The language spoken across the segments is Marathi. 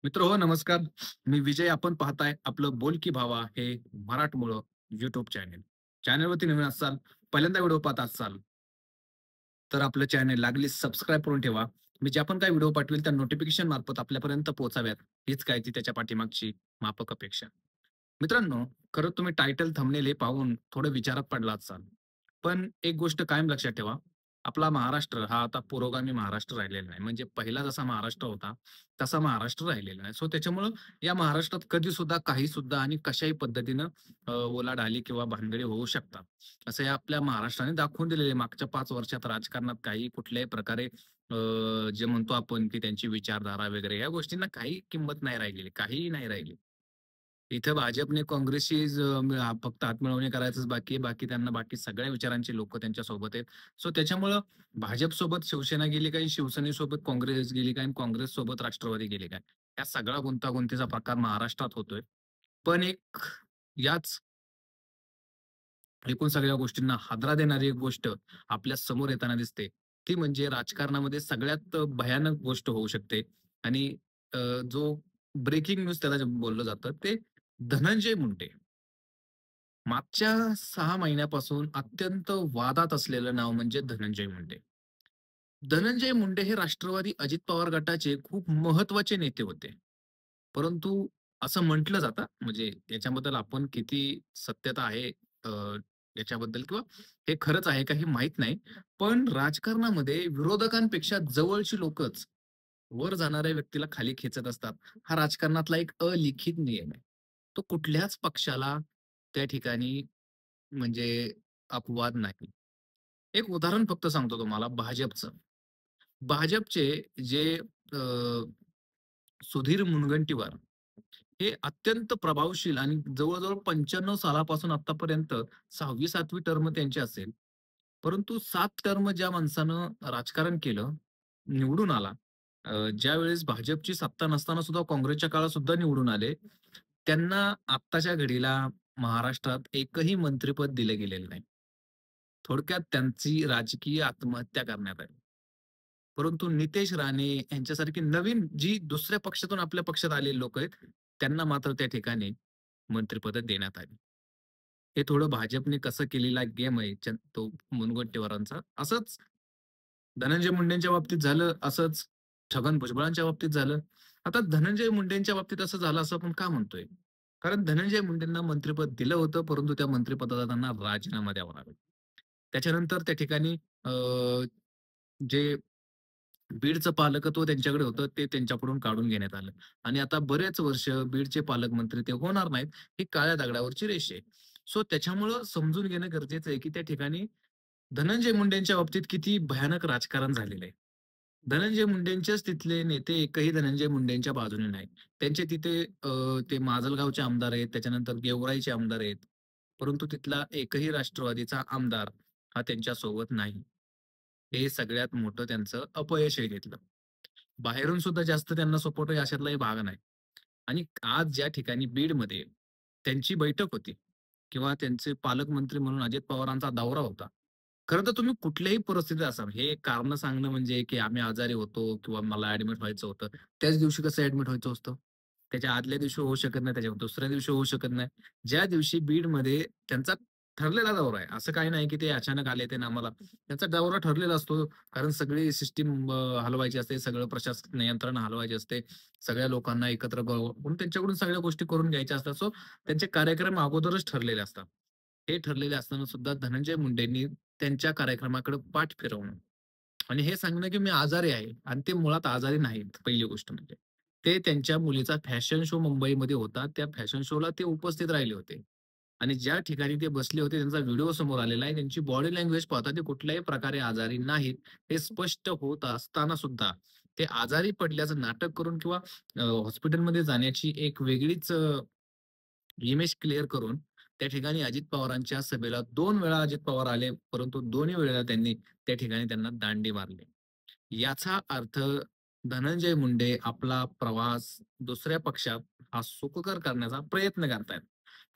हो नमस्कार. मी विजय. आपण पाहताय आपलं बोल की भावा हे मराठमोळं YouTube चॅनल. चॅनलवरती नवीन असाल, पहिल्यांदा व्हिडिओ पाहत असाल, तर आपलं चॅनल लागलीच सबस्क्राईब करून ठेवा. मी ज्या पण काही व्हिडिओ पाठवेल त्या नोटिफिकेशन मार्फत आपल्यापर्यंत पोहोचाव्यात, हीच काय ती त्याच्या पाठीमागची माफक अपेक्षा. मित्रांनो, खरं तुम्ही टायटल थंबनेल हे पाहून थोडं विचारात पडला असाल. पण एक गोष्ट कायम लक्षात ठेवा, आपला महाराष्ट्र हा आता पुरोगामी महाराष्ट्र राहिलेला नाही. म्हणजे पहिला जसा महाराष्ट्र होता, तसा महाराष्ट्र राहिलेला नाही. सो त्याच्यामुळं या महाराष्ट्रात कधीसुद्धा, काहीसुद्धा आणि कशाही पद्धतीनं उलाढाली किंवा भानगडी होऊ शकतात. असं या आपल्या महाराष्ट्राने दाखवून दिलेलं आहे. मागच्या 5 वर्षात राजकारणात काही कुठल्याही प्रकारे जे म्हणतो आपण, की त्यांची विचारधारा वगैरे या गोष्टींना काही किंमत नाही राहिलेली, काहीही नाही राहिली. इथं भाजपने काँग्रेसशी फक्त हातमिळवणी करायचंच बाकी आहे. बाकी त्यांना बाकी सगळ्या विचारांची लोकं त्यांच्यासोबत आहेत. सो त्याच्यामुळं भाजपसोबत शिवसेना गेली काय, शिवसेनेसोबत काँग्रेस गेली काय आणि काँग्रेससोबत राष्ट्रवादी गेली काय. या सगळा गुंतागुंतीचा प्रकार महाराष्ट्रात होतोय. पण एक याच एकूण सगळ्या गोष्टींना हादरा देणारी एक गोष्ट आपल्या समोर येताना दिसते. ती म्हणजे राजकारणामध्ये सगळ्यात भयानक गोष्ट होऊ शकते आणि अ, जो ब्रेकिंग न्यूज त्याला जे बोललं जातं ते धनंजय मुंडे. मागच्या 6 महिन्यापासून अत्यंत वादात असलेलं नाव म्हणजे धनंजय मुंडे. धनंजय मुंडे हे राष्ट्रवादी अजित पवार गटाचे खूप महत्त्वाचे नेते होते. परंतु असं म्हटलं जातं, म्हणजे याच्याबद्दल आपण किती सत्यता आहे अ, याच्याबद्दल किंवा हे खरंच आहे का हे माहीत नाही. पण राजकारणामध्ये विरोधकांपेक्षा जवळची लोकच वर जाणाऱ्या व्यक्तीला खाली खेचत असतात. हा राजकारणातला एक अलिखित नियम आहे. तो कुठल्याच पक्षाला त्या ठिकाणी म्हणजे अपवाद नाही. एक उदाहरण फक्त सांगतो तुम्हाला भाजपचं. भाजपचे जे अ, सुधीर मुनगंटीवार हे अत्यंत प्रभावशील आणि जवळ-जवळ 95 सालापासून आत्तापर्यंत 6वी-7वी टर्म त्यांची असेल. परंतु 7 टर्म ज्या माणसानं राजकारण केलं, निवडून आला. ज्यावेळेस भाजपची सत्ता नसताना सुद्धा काँग्रेसच्या काळात सुद्धा निवडून आले. त्यांना आत्ताच्या घडीला महाराष्ट्रात एकही मंत्रिपद दिलं गेलेलं नाही. थोडक्यात त्यांची राजकीय आत्महत्या करण्यात आली. परंतु नितेश राणे यांच्यासारखी नवीन जी दुसऱ्या पक्षातून आपल्या पक्षात आलेली लोकं आहेत, त्यांना मात्र त्या ठिकाणी मंत्रिपद देण्यात आली. हे थोडं भाजपने कसं केलेला गेम आहे तो मुनगंटीवारांचा. असंच धनंजय मुंडेंच्या बाबतीत झालं, असंच छगन भुजबळांच्या बाबतीत झालं. आता धनंजय मुंडेंच्या बाबतीत असं झालं असं आपण का म्हणतोय? कारण धनंजय मुंडेंना मंत्रिपद दिलं होतं, परंतु त्या मंत्रिपदाचा त्यांना राजीनामा द्यावा लागला. त्याच्यानंतर त्या ठिकाणी अ, जे बीडचं पालकत्व त्यांच्याकडे होतं, ते त्यांच्याकडून काढून घेण्यात आलं आणि आता बरेच वर्ष बीडचे पालकमंत्री ते होणार नाहीत. ही काळ्या दगडावरची रेष आहे. सो त्याच्यामुळं समजून घेणं गरजेचं आहे, की त्या ठिकाणी धनंजय मुंडेंच्या बाबतीत किती भयानक राजकारण झालेलं आहे. धनंजय मुंडेंचेच तिथले नेते एकही धनंजय मुंडेंच्या बाजूने नाहीत. त्यांचे तिथे ते माजलगावचे आमदार आहेत, त्याच्यानंतर गेवराईचे आमदार आहेत. परंतु तिथला एकही राष्ट्रवादीचा आमदार हा त्यांच्यासोबत नाही. हे सगळ्यात मोठं त्यांचं अपयश आहे तिथलं. बाहेरून सुद्धा जास्त त्यांना सपोर्ट आहे अशातलाही भाग नाही. आणि आज ज्या ठिकाणी बीडमध्ये त्यांची बैठक होती किंवा त्यांचे पालकमंत्री म्हणून अजित पवारांचा दौरा होता. खरं तर तुम्ही कुठल्याही परिस्थितीत असाल, हे कारणं सांगणं म्हणजे की आम्ही आजारी होतो किंवा मला ॲडमिट व्हायचं होतं. त्याच दिवशी कसं ॲडमिट व्हायचं असतं? त्याच्या आदल्या दिवशी होऊ शकत नाही, त्याच्या दुसऱ्या दिवशी होऊ शकत नाही. ज्या दिवशी बीडमध्ये त्यांचा ठरलेला दौरा आहे. असं काही नाही की ते अचानक आले ते आम्हाला त्यांचा दौरा ठरलेला असतो. कारण सगळी सिस्टम हलवायची असते, सगळं प्रशासकीय नियंत्रण हलवायचे असते. सगळ्या लोकांना एकत्र करून त्यांच्याकडून सगळ्या गोष्टी करून घ्यायच्या असतात. सो त्यांचे कार्यक्रम अगोदरच ठरलेले असतात. हे ठरलेले असताना सुद्धा धनंजय मुंडेंनी त्यांच्या कार्यक्रमाकडे पाठ फिरवणं आणि हे सांगणं, की मी आजारी आहे आणि ते मुळात आजारी नाहीत, पहिली गोष्ट म्हणजे. ते त्यांच्या मुलीचा फॅशन शो मुंबईमध्ये होता. त्या फॅशन शोला ते उपस्थित राहिले होते. आणि ज्या ठिकाणी ते बसले होते त्यांचा व्हिडिओ समोर आलेला आहे. त्यांची बॉडी लँग्वेज पाहता ते कुठल्याही प्रकारे आजारी नाहीत. हे स्पष्ट होत असताना सुद्धा ते आजारी पडल्याचं नाटक करून किंवा हॉस्पिटलमध्ये जाण्याची एक वेगळीच इमेज क्लिअर करून त्या ठिकाणी अजित पवारांच्या सभेला 2 वेळा अजित पवार आले, परंतु दोन्ही वेळेला त्यांनी त्या ठिकाणी त्यांना दांडी मारली. याचा अर्थ धनंजय मुंडे आपला प्रवास दुसऱ्या पक्षात हा सुखकर करण्याचा प्रयत्न करतायत.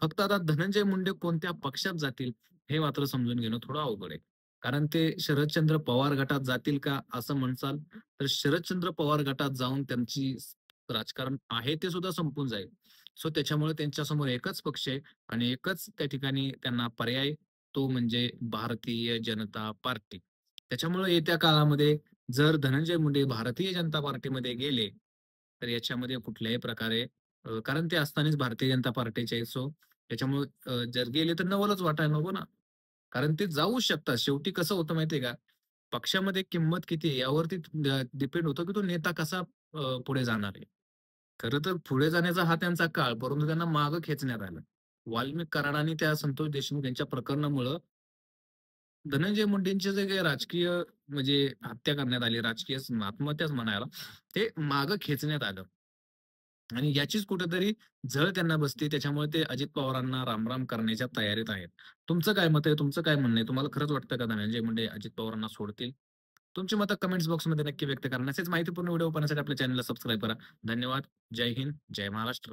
फक्त आता धनंजय मुंडे कोणत्या पक्षात जातील हे मात्र समजून घेणं थोडं अवघड आहे. कारण ते शरदचंद्र पवार गटात जातील का असं म्हणसाल, तर शरदचंद्र पवार गटात जाऊन त्यांची राजकारण आहे ते सुद्धा संपून जाईल. सो त्याच्यामुळे त्यांच्यासमोर एकच पक्ष आहे आणि एकच त्या ठिकाणी त्यांना पर्याय, तो म्हणजे भारतीय जनता पार्टी. त्याच्यामुळे येत्या काळामध्ये जर धनंजय मुंडे भारतीय जनता पार्टीमध्ये गेले, तर याच्यामध्ये कुठल्याही प्रकारे कारण ते असतानाच भारतीय जनता पार्टीचे आहेत. सो त्याच्यामुळे जर गेले तर नवलच वाटायला नको ना. कारण ते जाऊच शकतात. शेवटी कसं होतं माहिती का? पक्षामध्ये किंमत किती आहे यावरती डिपेंड होतं, की तो नेता कसा पुढे जाणार आहे. खरं तर पुढे जाण्याचा हा त्यांचा काळ, परंतु त्यांना मागे खेचण्यात आलं. वाल्मिक कराड आणि त्या संतोष देशमुख यांच्या प्रकरणामुळं धनंजय मुंडेंचे जे काही राजकीय म्हणजे हत्या करण्यात आली, राजकीय आत्महत्याच म्हणायला, ते मागे खेचण्यात आलं. आणि याचीच कुठेतरी झळ त्यांना बसते. त्याच्यामुळे ते अजित पवारांना राम-राम करण्याच्या तयारीत आहेत. तुमचं काय मत आहे? तुमचं काय म्हणणं आहे? तुम्हाला खरंच वाटतं का धनंजय मुंडे अजित पवारांना सोडतील? तुमची मतं कमेंट्स बॉक्समध्ये नक्की व्यक्त करा. असेच माहितीपूर्ण व्हिडिओ पाहण्यासाठी आपल्या चॅनलला सबस्क्राईब करा. धन्यवाद. जय हिंद. जय महाराष्ट्र.